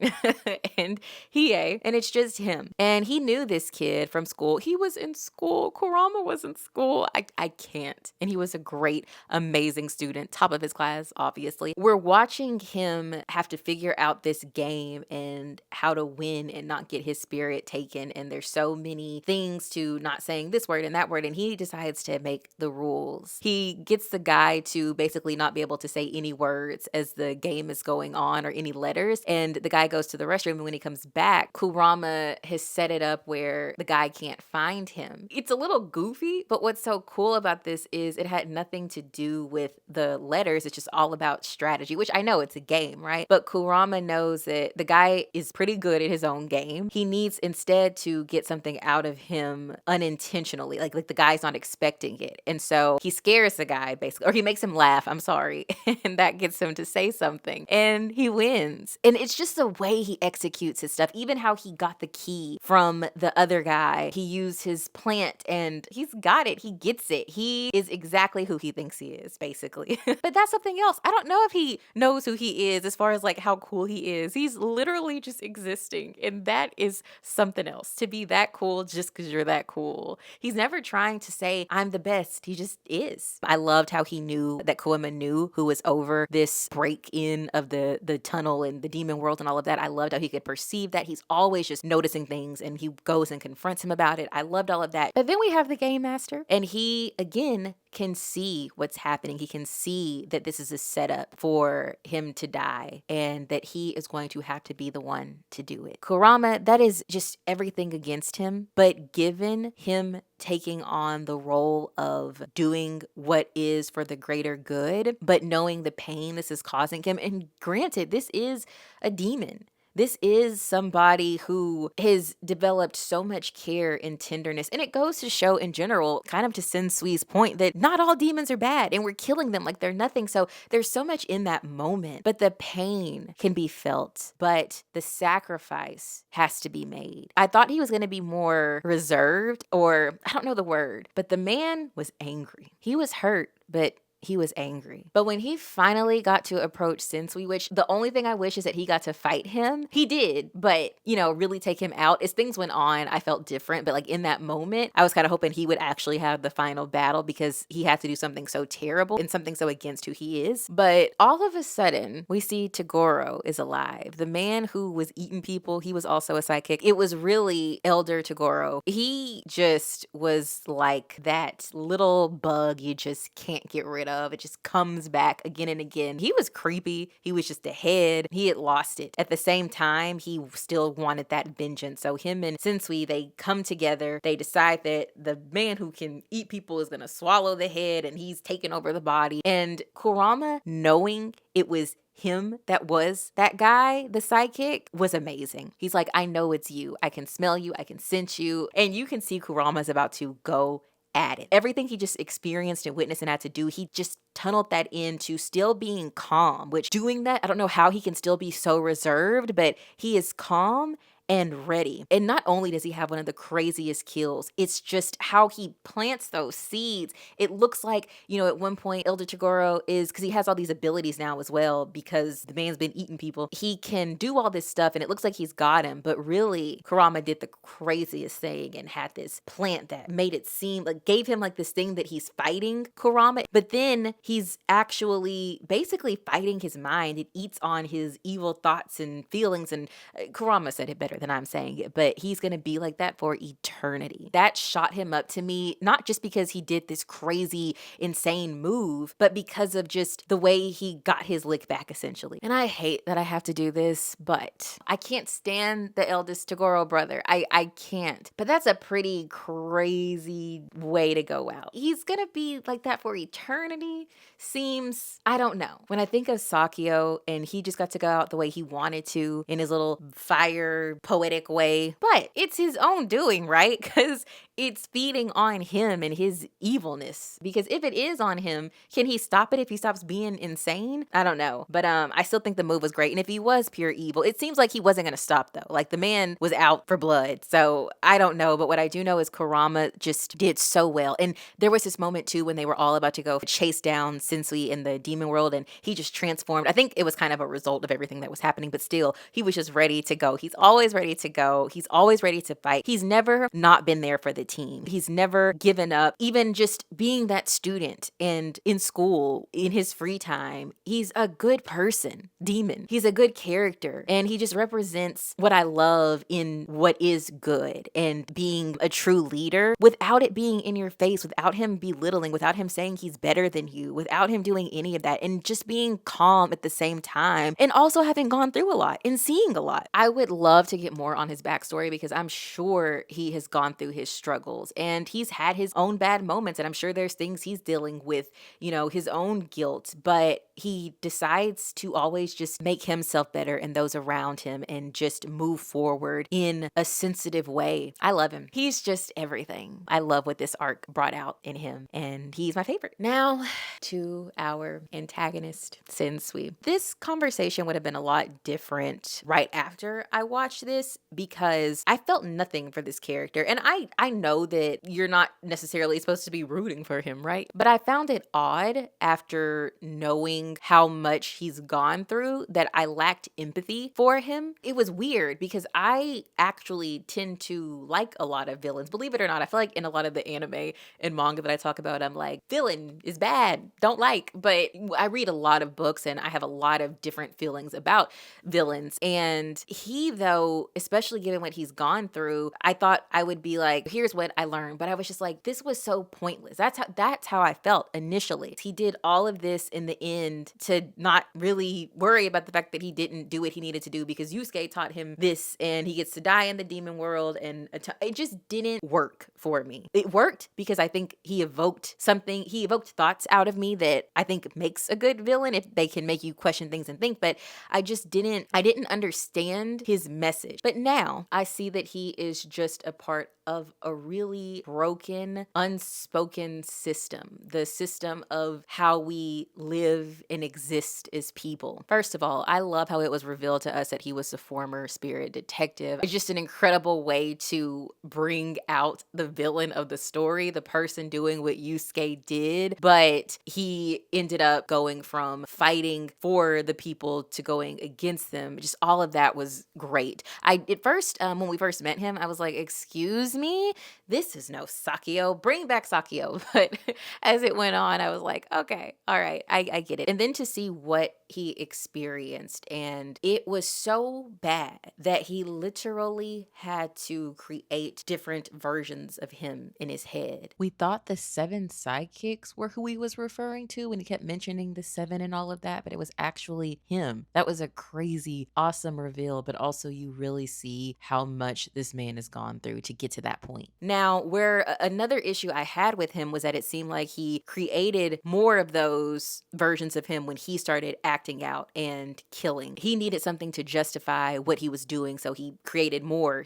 and Hiei. And it's just him. And he knew this kid from school. He was in school. Kurama was in school. I can't. And he was a great, amazing student. Top of his class, obviously. We're watching him have to figure out this game and how to win and not get his spirit taken. And there's so many things to not saying this word and that word, and he decides to make the rules. He gets the guy to basically not be able to say any words as the game is going on, or any letters, and the guy goes to the restroom, and when he comes back, Kurama has set it up where the guy can't find him. It's a little goofy, but what's so cool about this is it had nothing to do with the letters. It's just all about strategy, which I know it's a game, right? But Kurama knows that the guy is pretty good at his own game. He needs instead to get something out of him unintentionally, like the guy's not expecting it. And so he scares the guy basically, or he makes him laugh, I'm sorry. And that gets him to say something and he wins. And it's just the way he executes his stuff, even how he got the key from the other guy. He used his plant and he's got it. He gets it. He is exactly who he thinks he is, basically. But that's something else. I don't know if he knows who he is as far as like how cool he is. He's literally just existing. And that is something else, to be that cool just because you're that cool. He's never trying to say, I'm the best. He just is. I loved how he knew that Koenma knew who was over this break-in of the tunnel and the demon world and all of that. I loved how he could perceive that. He's always just noticing things and he goes and confronts him about it. I loved all of that. But then we have the game master and he, again, can see what's happening. He can see that this is a setup for him to die and that he is going to have to be the one to do it. Kurama, that is just everything against him, but given him taking on the role of doing what is for the greater good, but knowing the pain this is causing him, and granted, this is a demon. This is somebody who has developed so much care and tenderness. And it goes to show in general, kind of to Sensui's point, that not all demons are bad and we're killing them like they're nothing. So there's so much in that moment, but the pain can be felt, but the sacrifice has to be made. I thought he was going to be more reserved, or I don't know the word, but the man was angry. He was hurt, but he was angry. But when he finally got to approach Sensui, which the only thing I wish is that he got to fight him, he did, but, really take him out. As things went on, I felt different, but like in that moment, I was kind of hoping he would actually have the final battle because he had to do something so terrible and something so against who he is. But all of a sudden, we see Toguro is alive. The man who was eating people, he was also a sidekick. It was really Elder Toguro. He just was like that little bug you just can't get rid of. It just comes back again and again. He was creepy. He was just a head. He had lost it. At the same time, he still wanted that vengeance. So him and Sensui, they come together. They decide that the man who can eat people is going to swallow the head and he's taking over the body. And Kurama, knowing it was him that was that guy, the sidekick, was amazing. He's like, I know it's you. I can smell you. I can sense you. And you can see Kurama's about to go at it. Everything he just experienced and witnessed and had to do, he just tunneled that into still being calm, which doing that, I don't know how he can still be so reserved, but he is calm and ready. And not only does he have one of the craziest kills, it's just how he plants those seeds. It looks like, at one point, Elder Toguro is, because he has all these abilities now as well, because the man's been eating people, he can do all this stuff and it looks like he's got him, but really, Kurama did the craziest thing and had this plant that made it seem, like gave him like this thing that he's fighting Kurama, but then he's actually basically fighting his mind. It eats on his evil thoughts and feelings, and Kurama said it better than I'm saying it, but he's going to be like that for eternity. That shot him up to me, not just because he did this crazy, insane move, but because of just the way he got his lick back, essentially. And I hate that I have to do this, but I can't stand the eldest Toguro brother. I can't. But that's a pretty crazy way to go out. He's going to be like that for eternity. Seems, I don't know. When I think of Sakio and he just got to go out the way he wanted to in his little fire poetic way, but it's his own doing, right? Because it's feeding on him and his evilness. Because if it is on him, can he stop it if he stops being insane? I don't know. But I still think the move was great. And if he was pure evil, it seems like he wasn't going to stop though. Like the man was out for blood. So I don't know. But what I do know is Kurama just did so well. And there was this moment too when they were all about to go chase down Sensui in the demon world and he just transformed. I think it was kind of a result of everything that was happening, but still, he was just ready to go. He's always ready to go. He's always ready to fight. He's never not been there for the team. He's never given up. Even just being that student and in school, in his free time, he's a good person. Demon. He's a good character. And he just represents what I love in what is good and being a true leader without it being in your face, without him belittling, without him saying he's better than you, without him doing any of that, and just being calm at the same time, and also having gone through a lot and seeing a lot. I would love to get more on his backstory because I'm sure he has gone through his struggles and he's had his own bad moments, and I'm sure there's things he's dealing with, his own guilt, but he decides to always just make himself better and those around him and just move forward in a sensitive way. I love him. He's just everything. I love what this arc brought out in him, and he's my favorite. Now to our antagonist, Sensui. This conversation would have been a lot different right after I watched this because I felt nothing for this character. And I know that you're not necessarily supposed to be rooting for him, right? But I found it odd after knowing how much he's gone through that I lacked empathy for him. It was weird because I actually tend to like a lot of villains. Believe it or not, I feel like in a lot of the anime and manga that I talk about, I'm like, villain is bad, don't like. But I read a lot of books and I have a lot of different feelings about villains. And he, though, especially given what he's gone through, I thought I would be like, here's what I learned. But I was just like, this was so pointless. That's how I felt initially. He did all of this in the end to not really worry about the fact that he didn't do what he needed to do because Yusuke taught him this and he gets to die in the demon world, and it just didn't work for me. It worked because I think he evoked thoughts out of me that I think makes a good villain if they can make you question things and think, but I didn't understand his message. message. But now I see that he is just a part of a really broken, unspoken system. The system of how we live and exist as people. First of all, I love how it was revealed to us that he was a former spirit detective. It's just an incredible way to bring out the villain of the story, the person doing what Yusuke did, but he ended up going from fighting for the people to going against them. Just all of that was great. At first, when we first met him, I was like, excuse me, this is no Sakio, bring back Sakio. But as it went on, I was like, okay, all right, I get it. And then to see what he experienced, and it was so bad that he literally had to create different versions of him in his head. We thought the 7 sidekicks were who he was referring to when he kept mentioning the 7 and all of that, but it was actually him. That was a crazy, awesome reveal, but also you really see how much this man has gone through to get to that point. Now, where another issue I had with him was that it seemed like he created more of those versions of him when he started acting out and killing. He needed something to justify what he was doing, so he created more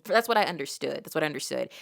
that's what I understood.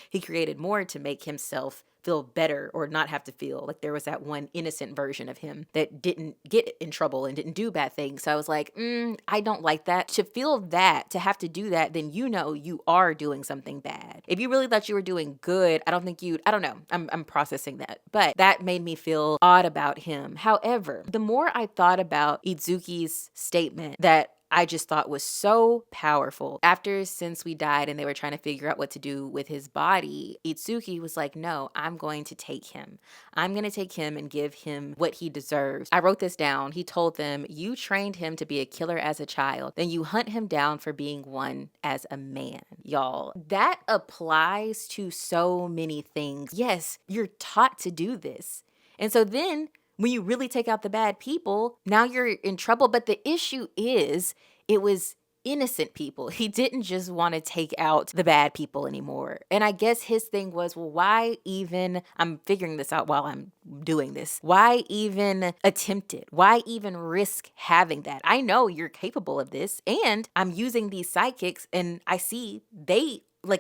He created more to make himself feel better or not have to feel like there was that one innocent version of him that didn't get in trouble and didn't do bad things. So I was like, I don't like that. To feel that, to have to do that, then you are doing something bad. If you really thought you were doing good, I don't know. I'm processing that. But that made me feel odd about him. However, the more I thought about Itzuki's statement that I just thought was so powerful. After Sensui died and they were trying to figure out what to do with his body, Itzuki was like, no, I'm going to take him. I'm going to take him and give him what he deserves. I wrote this down. He told them, you trained him to be a killer as a child, then you hunt him down for being one as a man. Y'all, that applies to so many things. Yes, you're taught to do this. And so then when you really take out the bad people, now you're in trouble. But the issue is, it was innocent people. He didn't just want to take out the bad people anymore. And I guess his thing was, well, why even, I'm figuring this out while I'm doing this, why even attempt it? Why even risk having that? I know you're capable of this, and I'm using these sidekicks, and I see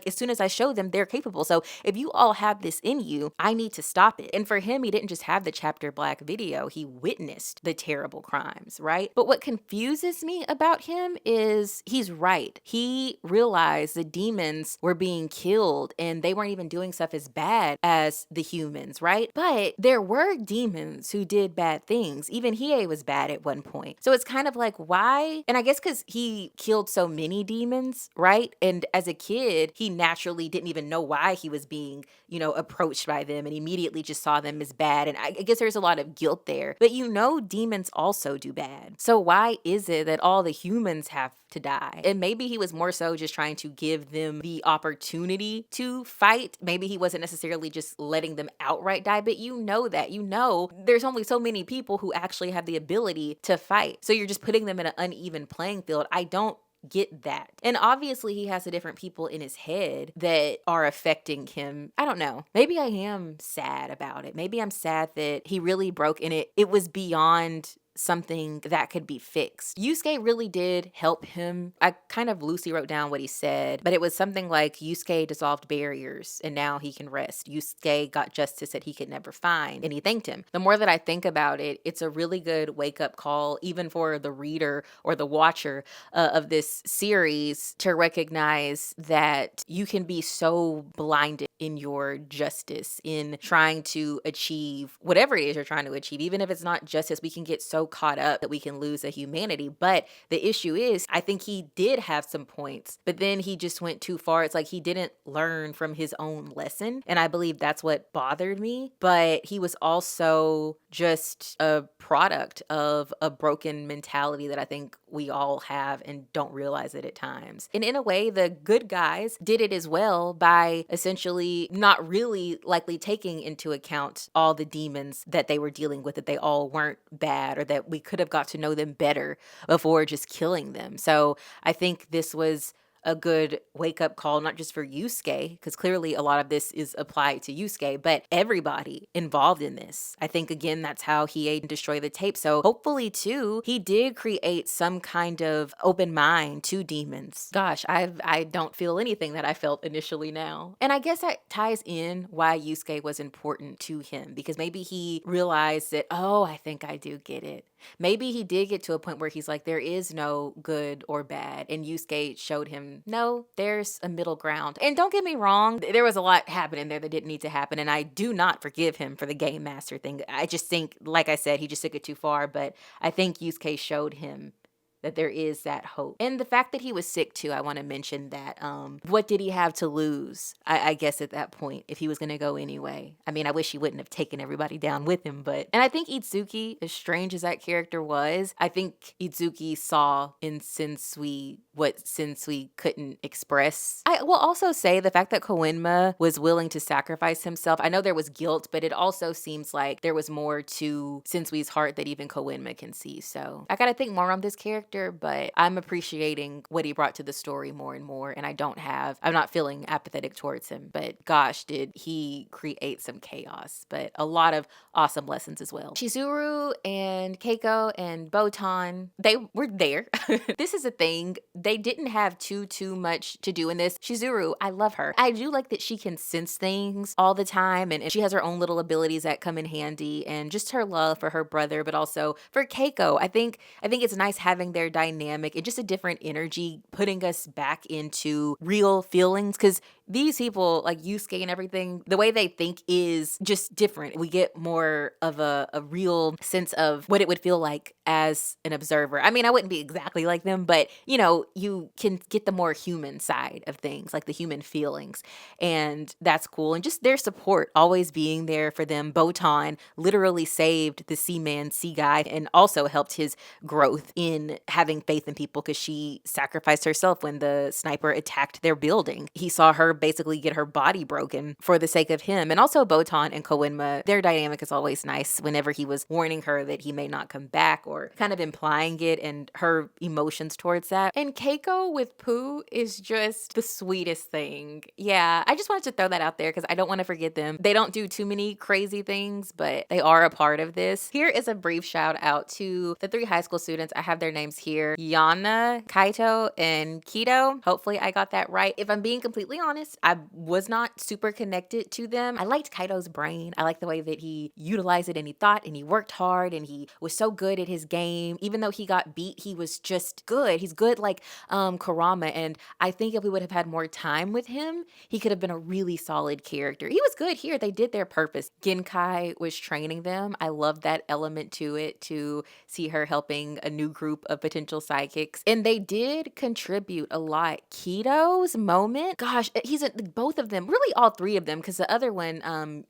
as soon as I show them, they're capable. So if you all have this in you, I need to stop it. And for him, he didn't just have the chapter black video, he witnessed the terrible crimes, right? But what confuses me about him is he's right. He realized the demons were being killed and they weren't even doing stuff as bad as the humans, right? But there were demons who did bad things. Even Hiei was bad at one point. So it's kind of like, why? And I guess because he killed so many demons, right? And as a kid, he naturally didn't even know why he was being, approached by them and immediately just saw them as bad. And I guess there's a lot of guilt there. But demons also do bad. So why is it that all the humans have to die? And maybe he was more so just trying to give them the opportunity to fight. Maybe he wasn't necessarily just letting them outright die, but there's only so many people who actually have the ability to fight. So you're just putting them in an uneven playing field. I don't get that. And obviously he has the different people in his head that are affecting him. I don't know. Maybe I am sad about it. Maybe I'm sad that he really broke and it was beyond something that could be fixed. Yusuke really did help him. I kind of loosely wrote down what he said, but it was something like Yusuke dissolved barriers and now he can rest. Yusuke got justice that he could never find and he thanked him. The more that I think about it, it's a really good wake-up call even for the reader or the watcher of this series to recognize that you can be so blinded in your justice, in trying to achieve whatever it is you're trying to achieve. Even if it's not justice, we can get so caught up that we can lose a humanity. But the issue is, I think he did have some points, but then he just went too far. It's like he didn't learn from his own lesson. And I believe that's what bothered me. But he was also just a product of a broken mentality that I think we all have and don't realize it at times. And in a way, the good guys did it as well by essentially not really likely taking into account all the demons that they were dealing with, that they all weren't bad or that we could have got to know them better before just killing them. So I think this was a good wake up call, not just for Yusuke, because clearly a lot of this is applied to Yusuke, but everybody involved in this. I think, again, that's how Hiei destroyed the tape. So hopefully, too, he did create some kind of open mind to demons. Gosh, I don't feel anything that I felt initially now. And I guess that ties in why Yusuke was important to him, because maybe he realized that, oh, I think I do get it. Maybe he did get to a point where he's like, there is no good or bad. And Yusuke showed him, no, there's a middle ground. And don't get me wrong, there was a lot happening there that didn't need to happen. And I do not forgive him for the game master thing. I just think, like I said, he just took it too far. But I think Yusuke showed him that there is that hope. And the fact that he was sick too, I want to mention that. What did he have to lose? I guess at that point, if he was going to go anyway. I mean, I wish he wouldn't have taken everybody down with him, but. And I think Itzuki, as strange as that character was, I think Itzuki saw in Sensui what Sensui couldn't express. I will also say the fact that Koenma was willing to sacrifice himself. I know there was guilt, but it also seems like there was more to Sensui's heart that even Koenma can see. So I gotta think more on this character, but I'm appreciating what he brought to the story more and more. And I'm not feeling apathetic towards him, but gosh, did he create some chaos, but a lot of awesome lessons as well. Shizuru and Keiko and Botan, they were there. This is a thing. They didn't have too much to do in this. Shizuru, I love her. I do like that she can sense things all the time, and she has her own little abilities that come in handy, and just her love for her brother, but also for Keiko. I think it's nice having their dynamic and just a different energy, putting us back into real feelings, because these people like Yusuke and everything, the way they think is just different. We get more of a real sense of what it would feel like as an observer. I mean, I wouldn't be exactly like them, but you can get the more human side of things, like the human feelings. And that's cool. And just their support, always being there for them. Botan literally saved the sea guy, and also helped his growth in having faith in people, because she sacrificed herself when the sniper attacked their building. He saw her basically get her body broken for the sake of him. And also Botan and Koenma, their dynamic is always nice whenever he was warning her that he may not come back, or kind of implying it, and her emotions towards that. And Keiko with Pooh is just the sweetest thing. Yeah, I just wanted to throw that out there because I don't want to forget them. They don't do too many crazy things, but they are a part of this. Here is a brief shout out to the 3 high school students. I have their names here: Yana, Kaito, and Kido. Hopefully I got that right. If I'm being completely honest, I was not super connected to them. I liked Kaito's brain. I liked the way that he utilized it, and he thought, and he worked hard, and he was so good at his game. Even though he got beat, he was just good. He's good like Kurama, and I think if we would have had more time with him, he could have been a really solid character. He was good here. They did their purpose. Genkai was training them. I love that element to it, to see her helping a new group of potential sidekicks. And they did contribute a lot. Kido's moment, gosh, both of them, really all 3 of them, because the other one,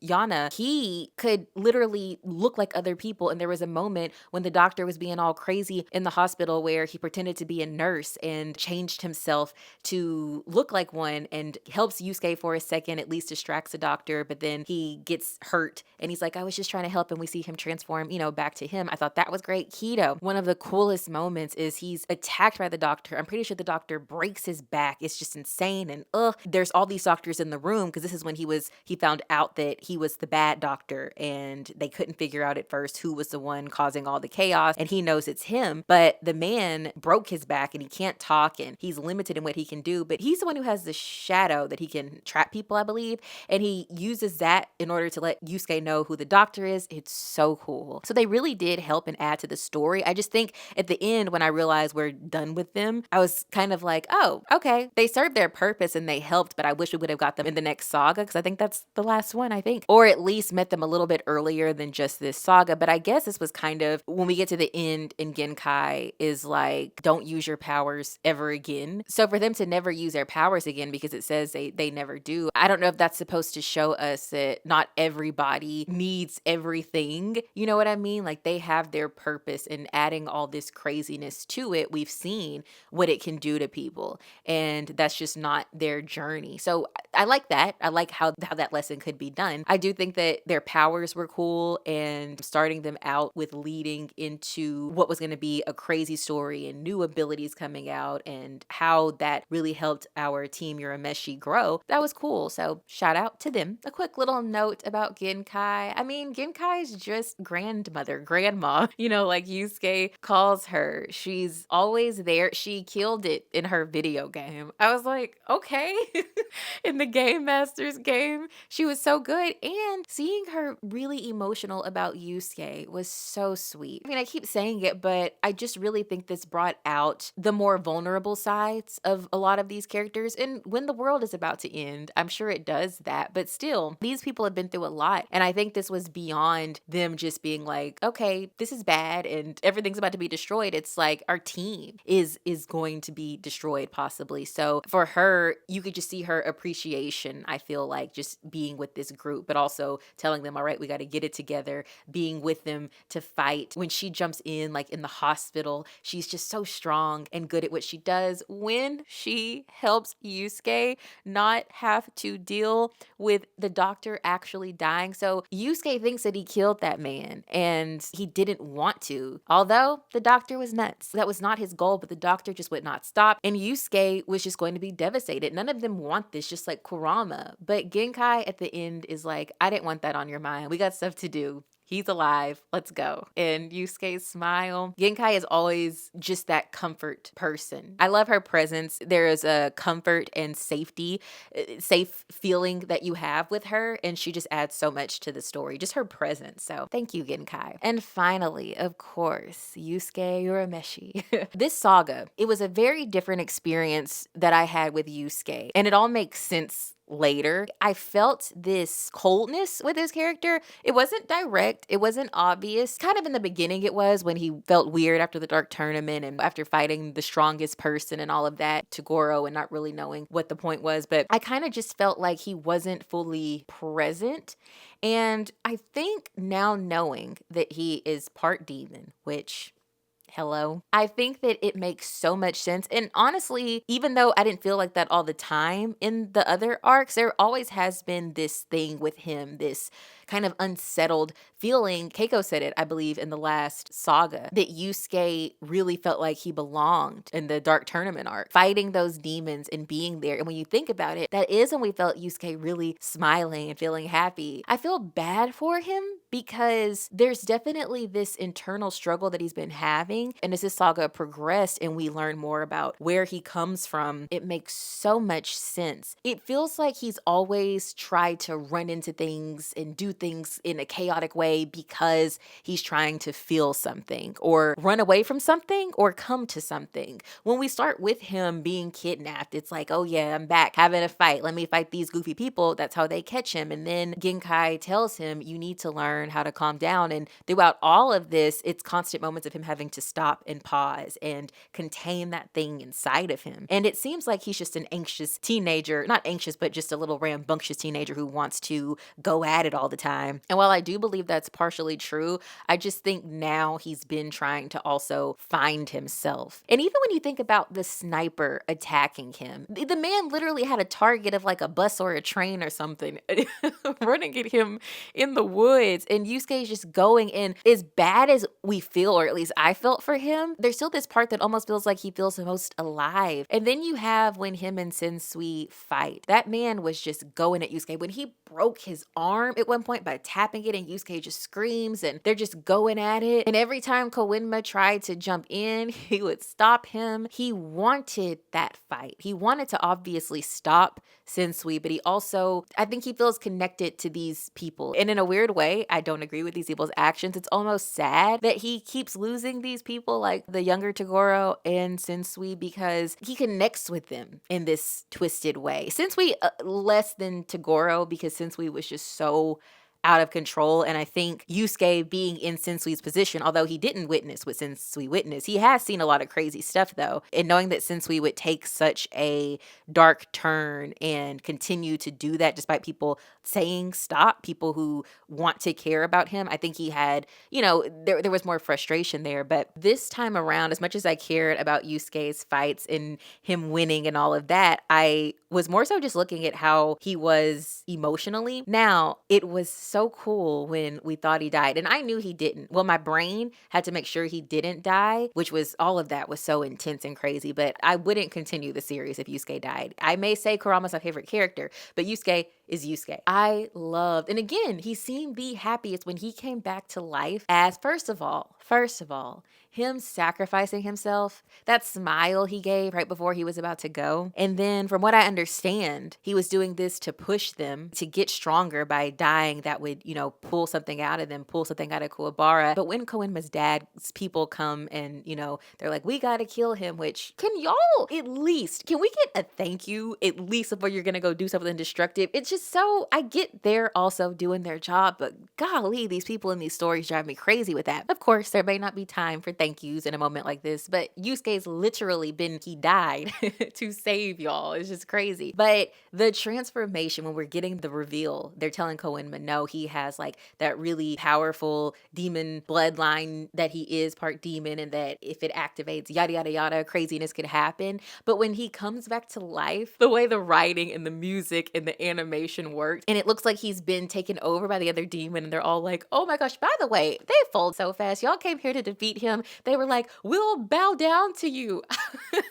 Yana, he could literally look like other people. And there was a moment when the doctor was being all crazy in the hospital where he pretended to be a nurse and changed himself to look like one, and helps Yusuke for a second, at least distracts the doctor, but then he gets hurt and he's like, I was just trying to help, and we see him transform, back to him. I thought that was great. Kido, one of the coolest moments is he's attacked by the doctor. I'm pretty sure the doctor breaks his back. It's just insane. And there's all these doctors in the room, because this is when he found out that he was the bad doctor, and they couldn't figure out at first who was the one causing all the chaos, and he knows it's him. But the man broke his back and he can't talk, and he's limited in what he can do, but he's the one who has the shadow that he can trap people, I believe, and he uses that in order to let Yusuke know who the doctor is. It's so cool. So they really did help and add to the story. I just think at the end, when I realized we're done with them, I was kind of like, oh, okay, they served their purpose and they helped, but I wish we would have got them in the next saga, because I think that's the last one, I think, or at least met them a little bit earlier than just this saga. But I guess this was kind of, when we get to the end in Genkai, is like, don't use your powers ever again. So for them to never use their powers again, because it says they never do, I don't know if that's supposed to show us that not everybody needs everything. You know what I mean? Like, they have their purpose, and adding all this craziness creepiness to it. We've seen what it can do to people, and that's just not their journey. So I like that. I like how that lesson could be done. I do think that their powers were cool, and starting them out with leading into what was going to be a crazy story and new abilities coming out, and how that really helped our team Urameshi grow. That was cool. So shout out to them. A quick little note about Genkai. I mean, Genkai is just grandma, like Yusuke calls her. She's always there. She killed it in her video game. I was like, okay. In the Game Masters game, she was so good. And seeing her really emotional about Yusuke was so sweet. I mean, I keep saying it, but I just really think this brought out the more vulnerable sides of a lot of these characters. And when the world is about to end, I'm sure it does that. But still, these people have been through a lot. And I think this was beyond them just being like, okay, this is bad and everything's about to be destroyed. It's like our team is going to be destroyed possibly. So for her, you could just see her appreciation, I feel like, just being with this group, but also telling them, all right, we got to get it together, being with them to fight. When she jumps in, like in the hospital, she's just so strong and good at what she does. When she helps Yusuke not have to deal with the doctor actually dying. So Yusuke thinks that he killed that man and he didn't want to, although the doctor was nuts. That was not his goal, but the doctor just would not stop. And Yusuke was just going to be devastated. None of them want this, just like Kurama. But Genkai at the end is like, I didn't want that on your mind. We got stuff to do. He's alive. Let's go. And Yusuke's smile. Genkai is always just that comfort person. I love her presence. There is a comfort and safety, safe feeling that you have with her. And she just adds so much to the story, just her presence. So thank you, Genkai. And finally, of course, Yusuke Urameshi. This saga, it was a very different experience that I had with Yusuke. And it all makes sense later. I felt this coldness with his character. It wasn't direct. It wasn't obvious. Kind of in the beginning it was, when he felt weird after the dark tournament and after fighting the strongest person and all of that, Toguro, and not really knowing what the point was. But I kind of just felt like he wasn't fully present. And I think now, knowing that he is part demon, which, hello. I think that it makes so much sense. And honestly, even though I didn't feel like that all the time in the other arcs, there always has been this thing with him, this kind of unsettled feeling. Keiko said it, I believe, in the last saga, that Yusuke really felt like he belonged in the Dark Tournament arc, fighting those demons and being there. And when you think about it, that is when we felt Yusuke really smiling and feeling happy. I feel bad for him because there's definitely this internal struggle that he's been having. And as this saga progressed and we learn more about where he comes from, it makes so much sense. It feels like he's always tried to run into things and do things in a chaotic way because he's trying to feel something or run away from something or come to something. When we start with him being kidnapped, it's like, oh yeah, I'm back having a fight. Let me fight these goofy people. That's how they catch him. And then Genkai tells him, you need to learn how to calm down. And throughout all of this, it's constant moments of him having to stop and pause and contain that thing inside of him. And it seems like he's just an anxious teenager, not anxious, but just a little rambunctious teenager who wants to go at it all the time. And while I do believe that's partially true, I just think now he's been trying to also find himself. And even when you think about the sniper attacking him, the man literally had a target of like a bus or a train or something running at him in the woods. And Yusuke is just going in. As bad as we feel, or at least I felt for him, there's still this part that almost feels like he feels the most alive. And then you have when him and Sensui fight. That man was just going at Yusuke. When he broke his arm at one point by tapping it, and Yusuke just screams and they're just going at it. And every time Koenma tried to jump in, he would stop him. He wanted that fight. He wanted to obviously stop Sensui, but he also, I think he feels connected to these people. And in a weird way, I don't agree with these people's actions. It's almost sad that he keeps losing these people, like the younger Toguro and Sensui, because he connects with them in this twisted way. Sensui less than Toguro, because Sensui was just so out of control. And I think Yusuke being in Sensui's position, although he didn't witness what Sensui witnessed, he has seen a lot of crazy stuff though. And knowing that Sensui would take such a dark turn and continue to do that despite people saying stop, people who want to care about him, I think he had, there was more frustration there. But this time around, as much as I cared about Yusuke's fights and him winning and all of that, I was more so just looking at how he was emotionally. Now, it was so cool when we thought he died, and I knew he didn't. Well, my brain had to make sure he didn't die, which was, all of that was so intense and crazy, but I wouldn't continue the series if Yusuke died. I may say Kurama's my favorite character, but Yusuke is Yusuke. I loved, and again, he seemed the happiest when he came back to life as, first of all, him sacrificing himself, that smile he gave right before he was about to go. And then from what I understand, he was doing this to push them to get stronger by dying. That would, pull something out of them, pull something out of Kuwabara. But when Koenma's dad's people come and, they're like, we gotta kill him, which, can we get a thank you at least before you're gonna go do something destructive? It's just so, I get they're also doing their job, but golly, these people in these stories drive me crazy with that. Of course, there may not be time for thank yous in a moment like this, but Yusuke's literally he died to save y'all. It's just crazy. But the transformation, when we're getting the reveal, they're telling Koenma, no, he has like that really powerful demon bloodline, that he is part demon, and that if it activates, yada, yada, yada, craziness could happen. But when he comes back to life, the way the writing and the music and the animation worked, and it looks like he's been taken over by the other demon, and they're all like, oh my gosh, by the way, they fold so fast. Y'all came here to defeat him. They were like, we'll bow down to you.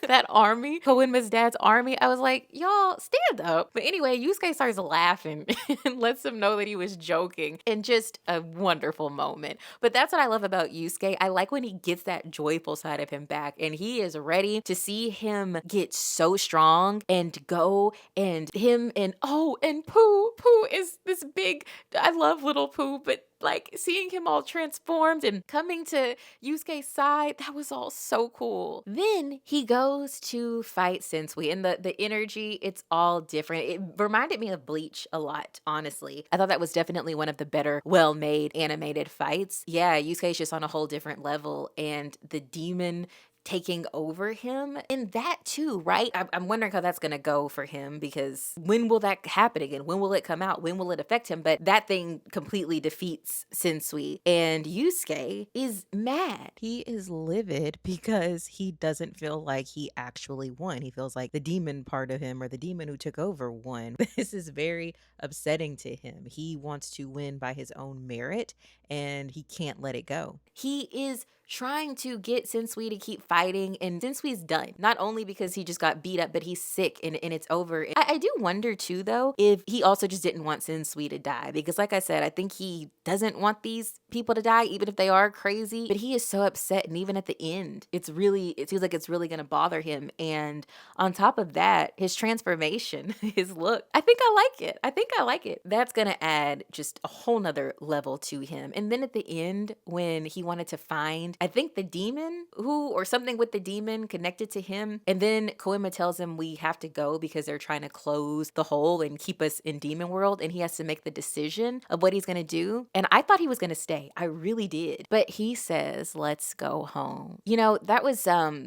That army, Koenma's dad's army, I was like, y'all stand up. But anyway, Yusuke starts laughing and lets him know that he was joking, and just a wonderful moment. But that's what I love about Yusuke. I like when he gets that joyful side of him back, and he is ready to see him get so strong and go, and him and Pooh is this big, I love little Pooh, but like seeing him all transformed and coming to Yusuke's side, that was all so cool. Then he goes to fight Sensui, and the energy, it's all different. It reminded me of Bleach a lot, honestly. I thought that was definitely one of the better, well-made animated fights. Yeah, Yusuke's just on a whole different level, and the demon taking over him, and that too, right? I'm wondering how that's gonna go for him, because when will that happen again? When will it come out? When will it affect him? But that thing completely defeats Sensui, and Yusuke is mad. He is livid because he doesn't feel like he actually won. He feels like the demon part of him, or the demon who took over, won. This is very upsetting to him. He wants to win by his own merit, and he can't let it go. He is trying to get Sensui to keep fighting, and Sensui's done. Not only because he just got beat up, but he's sick and it's over. I do wonder too, though, if he also just didn't want Sensui to die, because like I said, I think he doesn't want these people to die, even if they are crazy, but he is so upset, and even at the end, it seems like it's really gonna bother him. And on top of that, his transformation, his look, I think I like it. That's gonna add just a whole nother level to him. And then at the end, when he wanted to find, I think, the demon or something with the demon connected to him, and then Koenma tells him we have to go because they're trying to close the hole and keep us in demon world, and he has to make the decision of what he's gonna do. And I thought he was gonna stay. I really did. But he says, let's go home. That was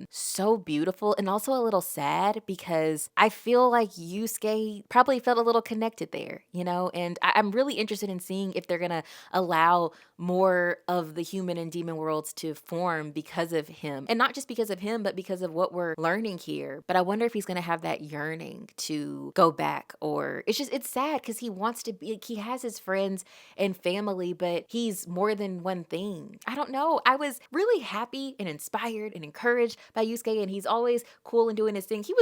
so beautiful, and also a little sad, because I feel like Yusuke probably felt a little connected there, and I'm really interested in seeing if they're gonna allow more of the human and demon worlds to form because of him. And not just because of him, but because of what we're learning here. But I wonder if he's gonna have that yearning to go back, or it's sad because he wants to be, he has his friends and family, but he's more than one thing. I don't know. I was really happy and inspired and encouraged by Yusuke, and he's always cool and doing his thing. He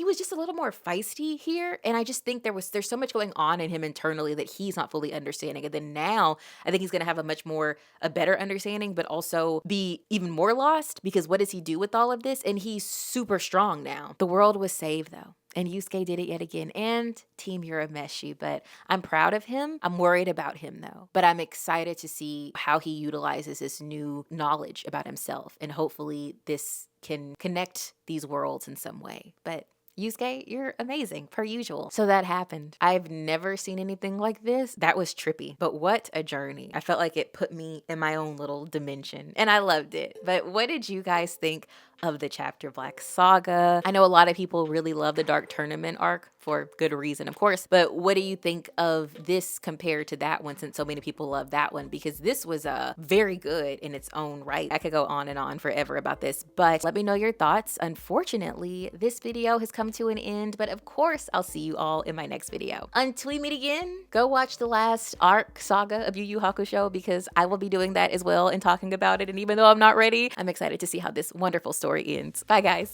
was just a little more feisty here, and I just think there's so much going on in him internally that he's not fully understanding. And then now I think he's gonna have a better understanding, but also be even more lost, because what does he do with all of this? And he's super strong now. The world was saved though, and Yusuke did it yet again. And Team Urameshi, but I'm proud of him. I'm worried about him though, but I'm excited to see how he utilizes this new knowledge about himself, and hopefully this can connect these worlds in some way. But Yusuke, you're amazing, per usual. So that happened. I've never seen anything like this. That was trippy, but what a journey. I felt like it put me in my own little dimension, and I loved it. But what did you guys think of the Chapter Black saga? I know a lot of people really love the Dark Tournament arc for good reason, of course, but what do you think of this compared to that one, since so many people love that one? Because this was very good in its own right. I could go on and on forever about this, but let me know your thoughts. Unfortunately, this video has come to an end, but of course, I'll see you all in my next video. Until we meet again, go watch the last arc saga of Yu Yu Hakusho, because I will be doing that as well and talking about it. And even though I'm not ready, I'm excited to see how this wonderful story ends. Bye, guys.